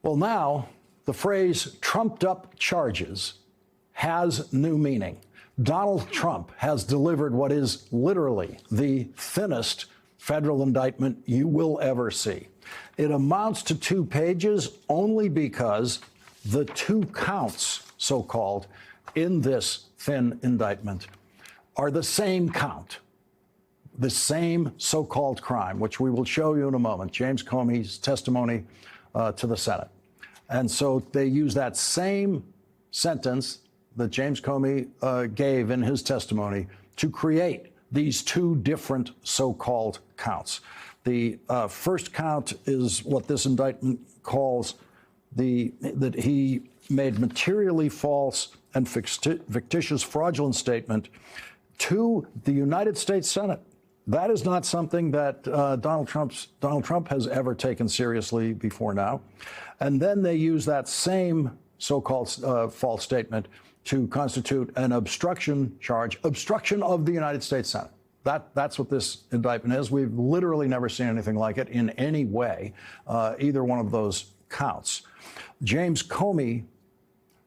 Well, now the phrase trumped up charges has new meaning. Donald Trump has delivered what is literally the thinnest federal indictment you will ever see. It amounts to 2 pages only because the 2 counts, so-called, in this thin indictment are the same count, the same so-called crime, which we will show you in a moment, James Comey's testimony to the Senate. And so they use that same sentence that James Comey gave in his testimony to create these 2 different so-called counts. The first count is what this indictment calls that he made materially false and fictitious fraudulent statement to the United States Senate. That is not something that Donald Trump has ever taken seriously before now. And then they use that same so-called false statement to constitute an obstruction charge, obstruction of the United States Senate. That's what this indictment is. We've literally never seen anything like it in any way, either one of those counts. James Comey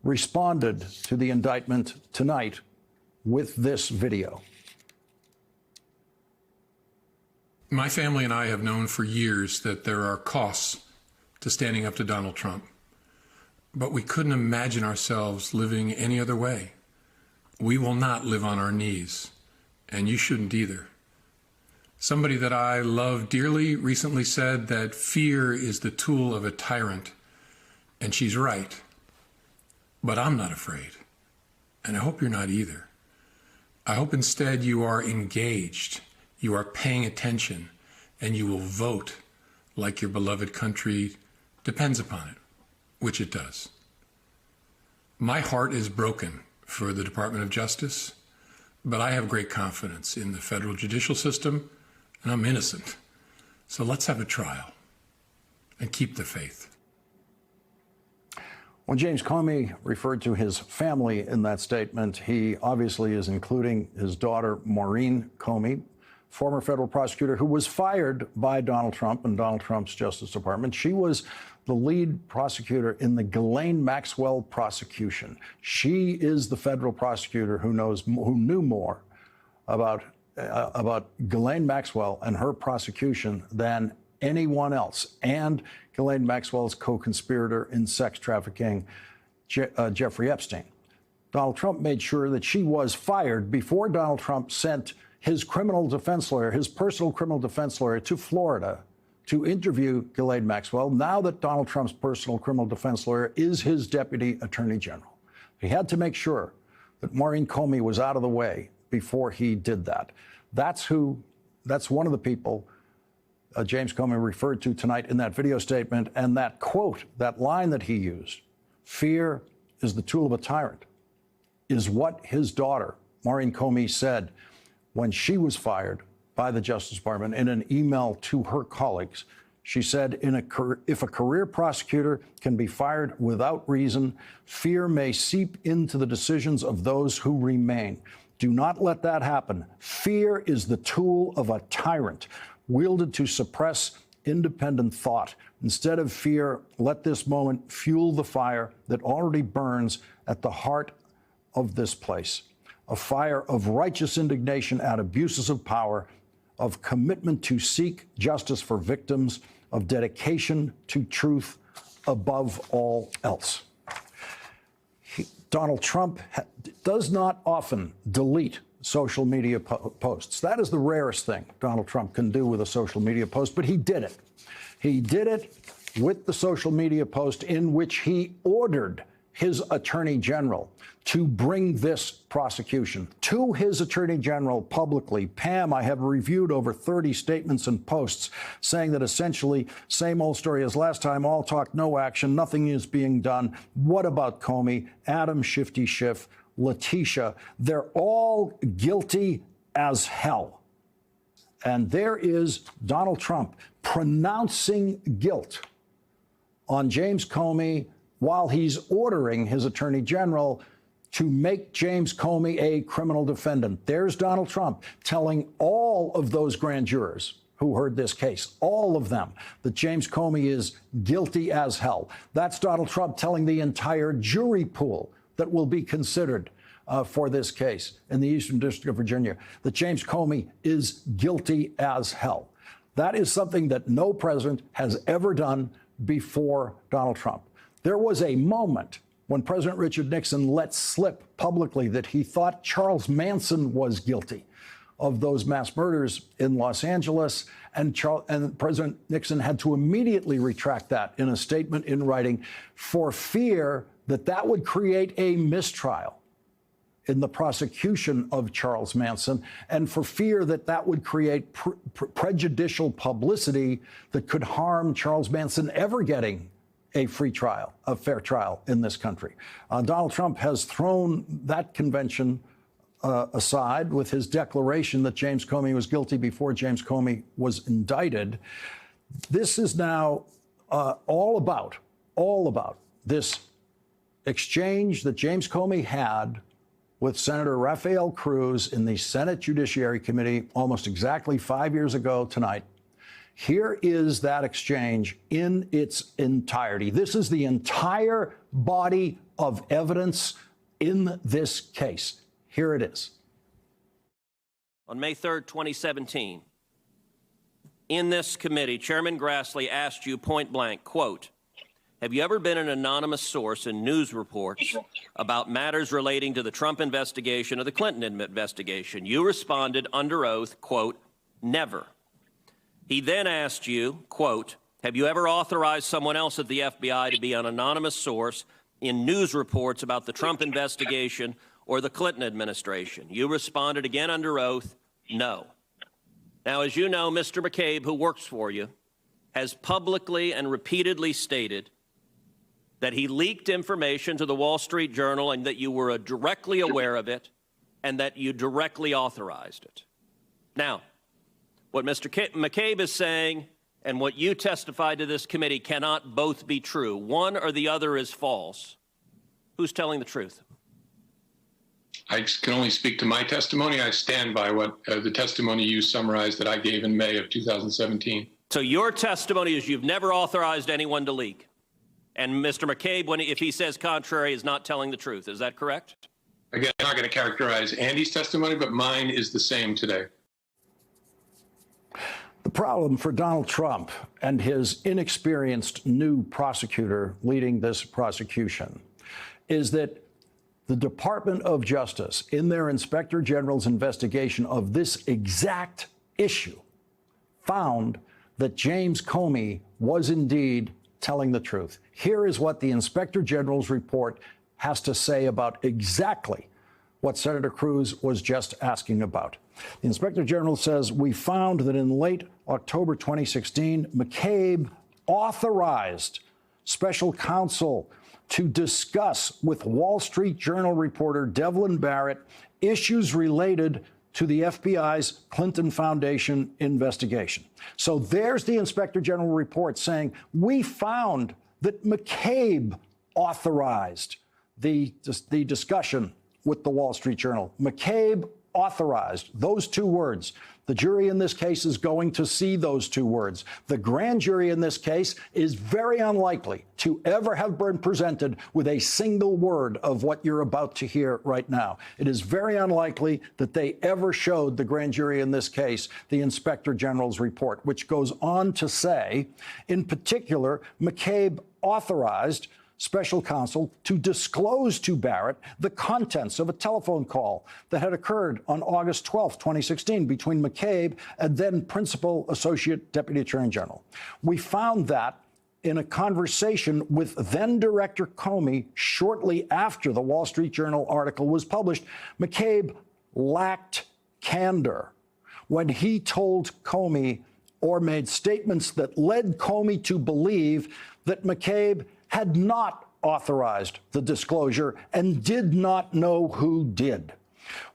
responded to the indictment tonight with this video. My family and I have known for years that there are costs to standing up to Donald Trump, but we couldn't imagine ourselves living any other way. We will not live on our knees, and you shouldn't either. Somebody that I love dearly recently said that fear is the tool of a tyrant, and she's right. But I'm not afraid, and I hope you're not either. I hope instead you are engaged, you are paying attention, and you will vote like your beloved country depends upon it, which it does. My heart is broken for the Department of Justice, but I have great confidence in the federal judicial system, and I'm innocent. So let's have a trial and keep the faith. When James Comey referred to his family in that statement, he obviously is including his daughter, Maureen Comey, former federal prosecutor who was fired by Donald Trump and Donald Trump's Justice Department. She was the lead prosecutor in the Ghislaine Maxwell prosecution. She is the federal prosecutor who knew more about Ghislaine Maxwell and her prosecution than anyone else, and Ghislaine Maxwell's co-conspirator in sex trafficking, Jeffrey Epstein. Donald Trump made sure that she was fired before Donald Trump sent his criminal defense lawyer, his personal criminal defense lawyer, to Florida to interview Ghislaine Maxwell, now that Donald Trump's personal criminal defense lawyer is his deputy attorney general. He had to make sure that Maureen Comey was out of the way before he did that. That's one of the people James Comey referred to tonight in that video statement, and that quote, that line that he used, fear is the tool of a tyrant, is what his daughter, Maureen Comey, said when she was fired by the Justice Department in an email to her colleagues. She said, if a career prosecutor can be fired without reason, fear may seep into the decisions of those who remain. Do not let that happen. Fear is the tool of a tyrant, wielded to suppress independent thought. Instead of fear, let this moment fuel the fire that already burns at the heart of this place. A fire of righteous indignation at abuses of power, of commitment to seek justice for victims, of dedication to truth above all else. Donald Trump does not often delete social media posts. That is the rarest thing Donald Trump can do with a social media post, but he did it. He did it with the social media post in which he ordered his attorney general to bring this prosecution to his attorney general publicly. Pam, I have reviewed over 30 statements and posts saying that essentially same old story as last time, all talk, no action, nothing is being done. What about Comey, Adam Shifty Schiff, Letitia? They're all guilty as hell. And there is Donald Trump pronouncing guilt on James Comey while he's ordering his attorney general to make James Comey a criminal defendant. There's Donald Trump telling all of those grand jurors who heard this case, all of them, that James Comey is guilty as hell. That's Donald Trump telling the entire jury pool that will be considered for this case in the Eastern District of Virginia, that James Comey is guilty as hell. That is something that no president has ever done before Donald Trump. There was a moment when President Richard Nixon let slip publicly that he thought Charles Manson was guilty of those mass murders in Los Angeles, and President Nixon had to immediately retract that in a statement in writing for fear that that would create a mistrial in the prosecution of Charles Manson, and for fear that that would create prejudicial publicity that could harm Charles Manson ever getting a free trial, a fair trial in this country. Donald Trump has thrown that convention aside with his declaration that James Comey was guilty before James Comey was indicted. This is now all about this exchange that James Comey had with Senator Rafael Cruz in the Senate Judiciary Committee almost exactly 5 years ago tonight. Here is that exchange in its entirety. This is the entire body of evidence in this case. Here it is. On May 3rd, 2017, in this committee, Chairman Grassley asked you point blank, quote, "Have you ever been an anonymous source in news reports about matters relating to the Trump investigation or the Clinton investigation?" You responded under oath, quote, "Never." He then asked you, quote, "Have you ever authorized someone else at the FBI to be an anonymous source in news reports about the Trump investigation or the Clinton administration?" You responded again under oath, "No." Now, as you know, Mr. McCabe, who works for you, has publicly and repeatedly stated that he leaked information to the Wall Street Journal and that you were directly aware of it and that you directly authorized it. Now, what Mr. McCabe is saying and what you testified to this committee cannot both be true. One or the other is false. Who's telling the truth? I can only speak to my testimony. I stand by what the testimony you summarized that I gave in May of 2017. So your testimony is you've never authorized anyone to leak. And Mr. McCabe, if he says contrary, is not telling the truth. Is that correct? Again, I'm not going to characterize Andy's testimony, but mine is the same today. The problem for Donald Trump and his inexperienced new prosecutor leading this prosecution is that the Department of Justice, in their Inspector General's investigation of this exact issue, found that James Comey was indeed telling the truth. Here is what the Inspector General's report has to say about exactly what Senator Cruz was just asking about. The Inspector General says, "We found that in late October 2016, McCabe authorized special counsel to discuss with Wall Street Journal reporter Devlin Barrett issues related to the FBI's Clinton Foundation investigation." So there's the Inspector General report saying, we found that McCabe authorized the discussion with the Wall Street Journal. McCabe authorized those two words. The jury in this case is going to see those two words. The grand jury in this case is very unlikely to ever have been presented with a single word of what you're about to hear right now. It is very unlikely that they ever showed the grand jury in this case the Inspector General's report, which goes on to say, in particular, McCabe authorized special counsel to disclose to Barrett the contents of a telephone call that had occurred on August 12, 2016, between McCabe and then Principal Associate Deputy Attorney General. We found that in a conversation with then Director Comey shortly after the Wall Street Journal article was published, McCabe lacked candor when he told Comey or made statements that led Comey to believe that McCabe had not authorized the disclosure and did not know who did.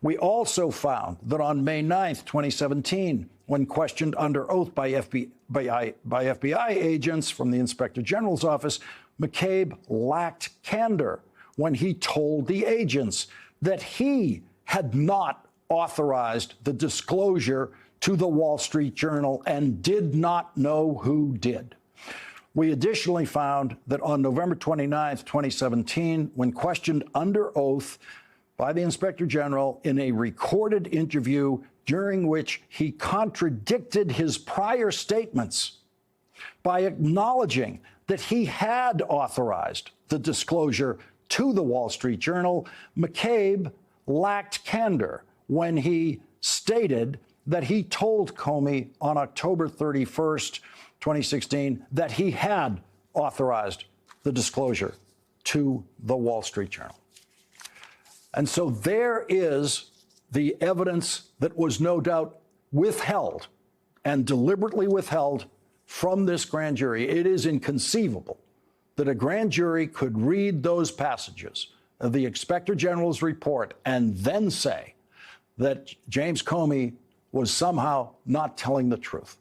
We also found that on May 9th, 2017, when questioned under oath by FBI agents from the Inspector General's office, McCabe lacked candor when he told the agents that he had not authorized the disclosure to the Wall Street Journal and did not know who did. We additionally found that on November 29, 2017, when questioned under oath by the Inspector General in a recorded interview during which he contradicted his prior statements by acknowledging that he had authorized the disclosure to the Wall Street Journal, McCabe lacked candor when he stated that he told Comey on October 31st, 2016, that he had authorized the disclosure to the Wall Street Journal. And so there is the evidence that was no doubt withheld and deliberately withheld from this grand jury. It is inconceivable that a grand jury could read those passages of the Inspector General's report and then say that James Comey was somehow not telling the truth.